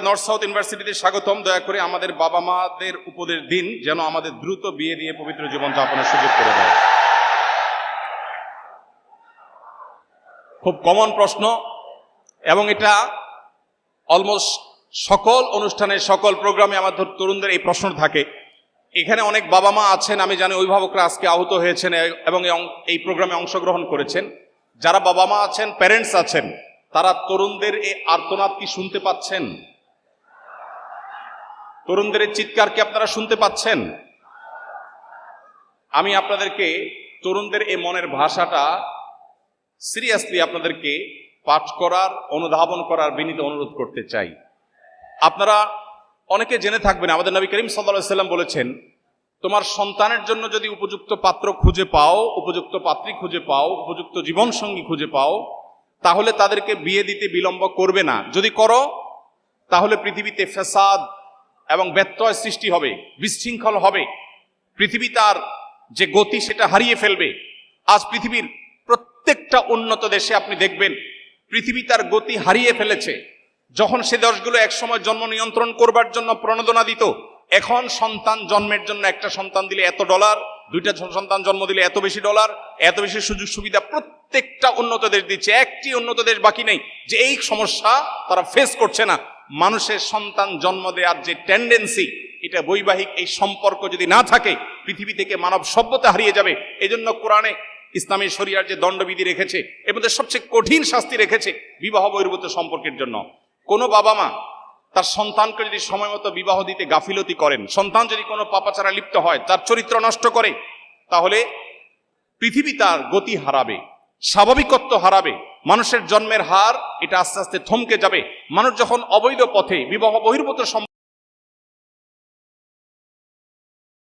North south ইউনিভার্সিটিতে স্বাগতম। দয়া করে আমাদের বাবা মাদের উপদেশ দিন যেন আমাদের দ্রুত বিয়ে দিয়ে পবিত্র জীবন যাপনের সুযোগ করে দেয়। খুব কমন প্রশ্ন এবং এটা অলমোস্ট সকল অনুষ্ঠানে সকল প্রোগ্রামে আমাদের তরুণদের এই প্রশ্ন থাকে। এখানে অনেক বাবা মা আছেন, আমি জানি অভিভাবকরা আজকে আহত হয়েছেন এবং এই প্রোগ্রামে অংশগ্রহণ করেছেন। যারা বাবা মা আছেন, প্যারেন্টস আছেন, তারা তরুণদের এই আর্তনাদ কি শুনতে পাচ্ছেন? তরুণদের এই চিৎকার কি আপনারা শুনতে পাচ্ছেন? আমি আপনাদেরকে তরুণদের এই মনের ভাষাটা সিরিয়াসলি আপনাদেরকে পাঠ করার, অনুধাবন করার বিনীত অনুরোধ করতে চাই। আপনারা অনেকে জেনে থাকবেন, আমাদের নবী করিম সাল্লাল্লাহু আলাইহি ওয়াসাল্লাম বলেছেন, তোমার সন্তানের জন্য যদি উপযুক্ত পাত্র খুঁজে পাও, উপযুক্ত পাত্রী খুঁজে পাও, উপযুক্ত জীবন সঙ্গী খুঁজে পাও, তাহলে তাদেরকে বিয়ে দিতে বিলম্ব করবে না। যদি করো তাহলে পৃথিবীতে ফ্যাসাদ এবং ব্যত্যয় সৃষ্টি হবে, বিশৃঙ্খল হবে। পৃথিবী তার যে গতি সেটা হারিয়ে ফেলবে। আজ পৃথিবীর প্রত্যেকটা উন্নত দেশে আপনি দেখবেন পৃথিবী তার গতি হারিয়ে ফেলেছে। যখন সে দেশগুলো একসময় জন্ম নিয়ন্ত্রণ করবার জন্য প্রণোদনা দিত, এখন সন্তান জন্মের জন্য একটা সন্তান দিলে এত ডলার, দুইটা সন্তান জন্ম দিলে এত বেশি ডলার, এত বেশি সুযোগ সুবিধা প্রত্যেকটা উন্নত দেশ দিচ্ছে। একটি উন্নত দেশ বাকি নেই যে এই সমস্যা তারা ফেস করছে না। মানুষের সন্তান জন্ম দেওয়ার যে টেন্ডেন্সি, এটা বৈবাহিক এই সম্পর্ক যদি না থাকে পৃথিবী থেকে মানব সভ্যতা হারিয়ে যাবে। এজন্য কোরআনে ইসলামী শরিয়ার যে দণ্ডবিধি রেখেছে এর মধ্যে সবচেয়ে কঠিন শাস্তি রেখেছে বিবাহ বহির্ভূত সম্পর্কের জন্য। কোনো বাবা মা তার সন্তানকে যদি সময় মতো বিবাহ দিতে গাফিলতি করেন, সন্তান যদি কোনো পাপাচারা লিপ্ত হয়, তার চরিত্র নষ্ট করে, তাহলে পৃথিবী তার গতি হারাবে, স্বাভাবিকত্ব হারাবে। মানুষের জন্মের হার এটা আস্তে আস্তে থমকে যাবে। মানুষ যখন অবৈধ পথে বিবাহ বহির্ভূত